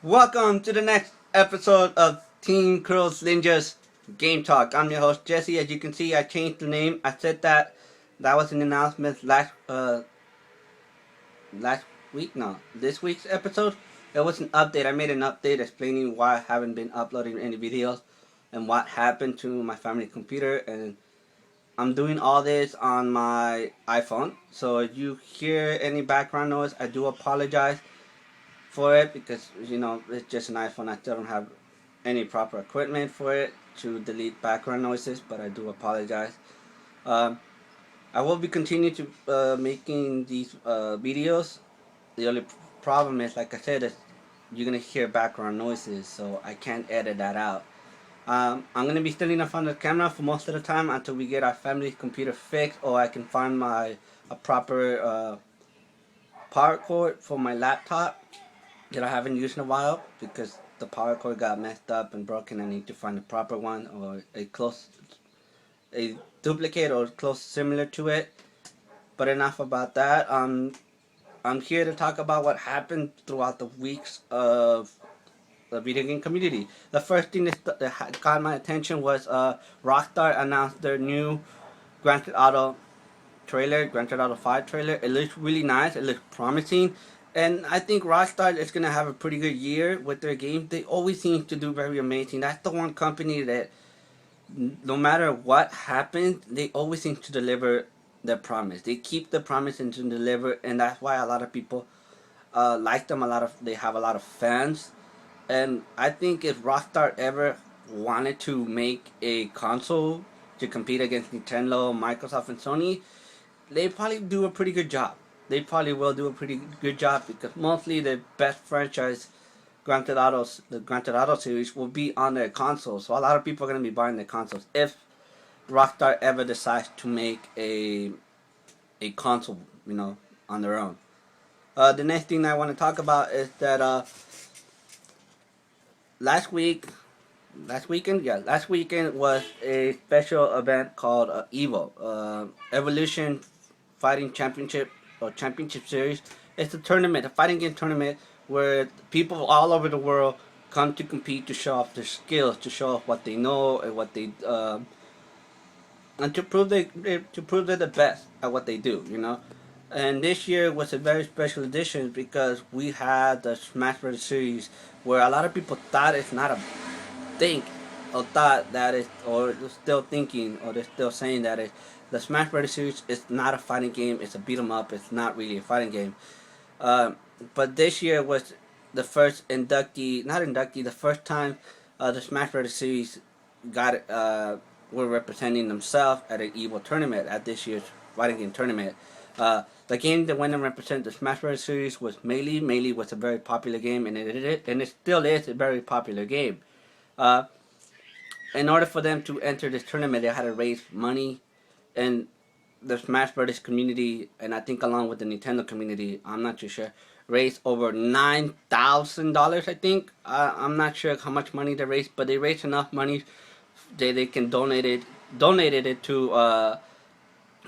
Welcome to the next episode of Team Curls Ninjas Game Talk. I'm your host Jesse. As you can see, I changed the name. I said that was an announcement last week. No, this week's episode. It was an update. I made an update explaining why I haven't been uploading any videos and what happened to my family computer. And I'm doing all this on my iPhone. So if you hear any background noise, I do apologize for it because it's just an iPhone. I still don't have any proper equipment for it to delete background noises, but I do apologize. Um, I will be continuing to making these videos. The only problem is, like I said, is you're gonna hear background noises, so I can't edit that out. I'm gonna be standing in front of the camera for most of the time until we get our family computer fixed, or I can find a proper power cord for my laptop that I haven't used in a while because the power cord got messed up and broken. I need to find a proper one or a duplicate or close similar to it. But enough about that. I'm here to talk about what happened throughout the weeks of the video game community. The first thing that got my attention was Rockstar announced their new Grand Theft Auto trailer, Grand Theft Auto 5 trailer. It looks really nice. It looks promising. And I think Rockstar is going to have a pretty good year with their games. They always seem to do very amazing. That's the one company that no matter what happens, they always seem to deliver their promise. They keep the promise and to deliver, and that's why a lot of people like them. They have a lot of fans, and I think if Rockstar ever wanted to make a console to compete against Nintendo, Microsoft, and Sony, they probably do a pretty good job. They probably will do a pretty good job because mostly the best franchise, the Grand Theft Auto series, will be on their consoles. So a lot of people are going to be buying their consoles if Rockstar ever decides to make a console, on their own. The next thing I want to talk about is that last week, last weekend was a special event called Evo, Evolution Fighting Championship or Championship Series. It's a tournament, a fighting game tournament where people all over the world come to compete to show off their skills, to show off what they know and what they and to prove they're the best at what they do. And this year was a very special edition because we had the Smash Bros. Series where a lot of people thought it's not a think or thought that it or still thinking or they're still saying that it the Smash Bros. Series is not a fighting game. It's a beat 'em up. It's not really a fighting game. Uh, but this year was the first not inductee, the first time the Smash Bros. Series got were representing themselves at an Evo tournament at this year's fighting game tournament. The game that went and represented the Smash Bros. Series was Melee. Melee was a very popular game, and it still is a very popular game. Uh, in order for them to enter this tournament, they had to raise money, and the Smash Brothers community, and I think along with the Nintendo community, I'm not too sure, raised over $9,000. I think I'm not sure how much money they raised, but they raised enough money that they can donated it to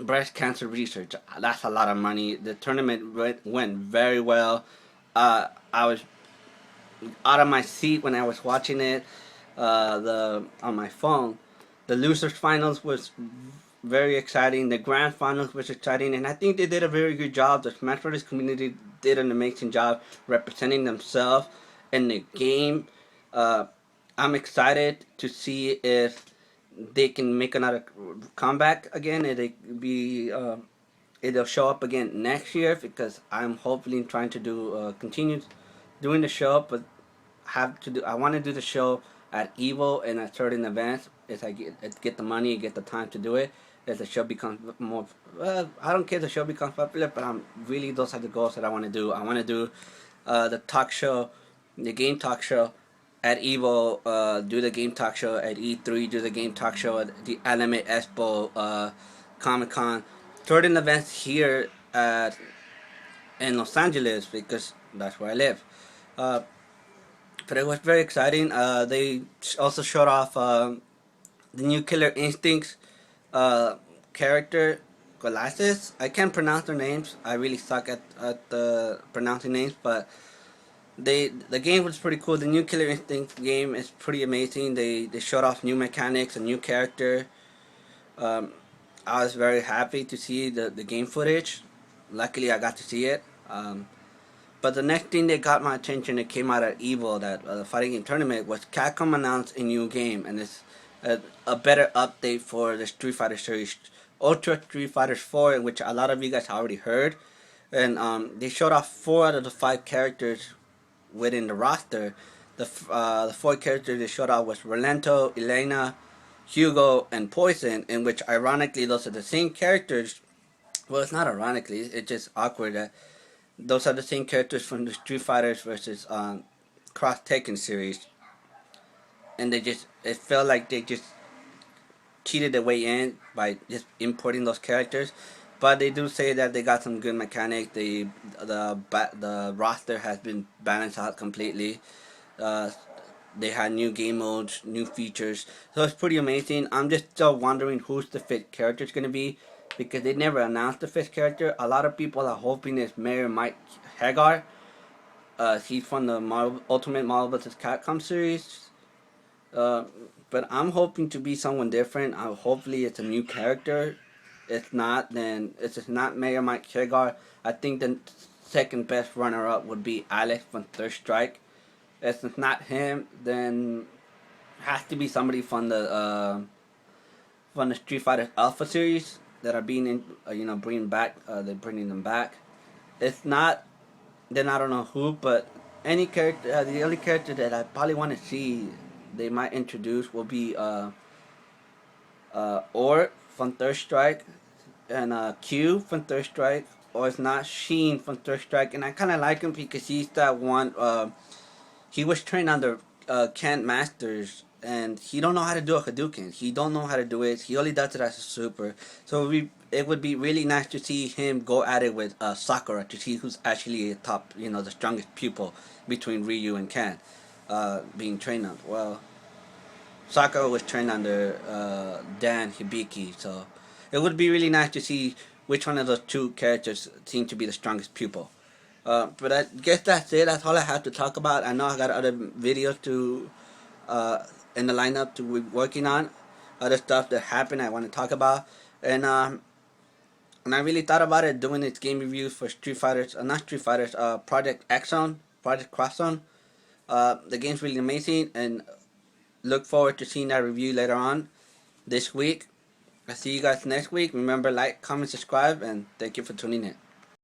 breast cancer research. That's a lot of money. The tournament went very well. I was out of my seat when I was watching it. The on my phone, the losers finals was very exciting. The grand finals was exciting, and I think they did a very good job. The Smash Bros. Community did an amazing job representing themselves in the game. Uh, I'm excited to see if they can make another comeback again. If they be if they'll show up again next year because I'm hopefully trying to do continue doing the show, but have to do. I want to do the show at Evo and at certain events. As I get the money, get the time to do it. As the show becomes more, I don't care if the show becomes popular, but I'm really those are the goals that I want to do. I want to do the talk show, the game talk show at Evo. Do the game talk show at E3. Do the game talk show at the Anime Expo, Comic Con. Certain events here at in Los Angeles because that's where I live. Uh, but it was very exciting. They also showed off the new Killer Instincts uh, character, Golasis. I can't pronounce their names. I really suck at pronouncing names, but The game was pretty cool. The new Killer Instinct game is pretty amazing. They showed off new mechanics, a new character. Um, I was very happy to see the game footage. Luckily, I got to see it. But the next thing that got my attention that came out at Evo, that the fighting game tournament, was Capcom announced a new game, and it's a better update for the Street Fighter series, Ultra Street Fighter 4, in which a lot of you guys already heard. And they showed off 4 out of the 5 characters within the roster. The 4 characters they showed off was Rolento, Elena, Hugo, and Poison, in which ironically those are the same characters. Well, it's not ironically, it's just awkward that those are the same characters from the Street Fighters versus Cross Tekken series, and it felt like they just cheated their way in by just importing those characters. But they do say that they got some good mechanics. The roster has been balanced out completely. Uh, they had new game modes, new features, so it's pretty amazing. I'm just still wondering who's the fifth character is gonna be, because they never announced the fifth character. A lot of people are hoping it's Mayor Mike Hagar. He's from the Ultimate Marvel vs. Capcom series. Uh, but I'm hoping to be someone different. Hopefully, it's a new character. If not, then if it's not Mayor Mike Hagar, I think the second best runner up would be Alex from Third Strike. If it's not him, then it has to be somebody from the Street Fighter Alpha series that are being bringing back. They're bringing them back. If not, then I don't know who, but any character. The only character that I probably want to see they might introduce will be Or from Third Strike, and Q from Third Strike, or it's not Sheen from Third Strike, and I kind of like him because he's that one. He was trained under Kent Masters, and he don't know how to do a Hadouken. He don't know how to do it. He only does it as a super. So it would be really nice to see him go at it with Sakura to see who's actually a top, the strongest pupil between Ryu and Ken, being trained on. Well, Sakura was trained under Dan Hibiki, so it would be really nice to see which one of those 2 characters seem to be the strongest pupil. But I guess that's it. That's all I have to talk about. I know I got other videos to in the lineup to be working on, other stuff that happened I want to talk about, and I really thought about it doing this game reviews for Street Fighters, not Street Fighters, Project X Zone, Project Cross Zone. The game's really amazing, and look forward to seeing that review later on this week. I'll see you guys next week. Remember, like, comment, subscribe, and thank you for tuning in.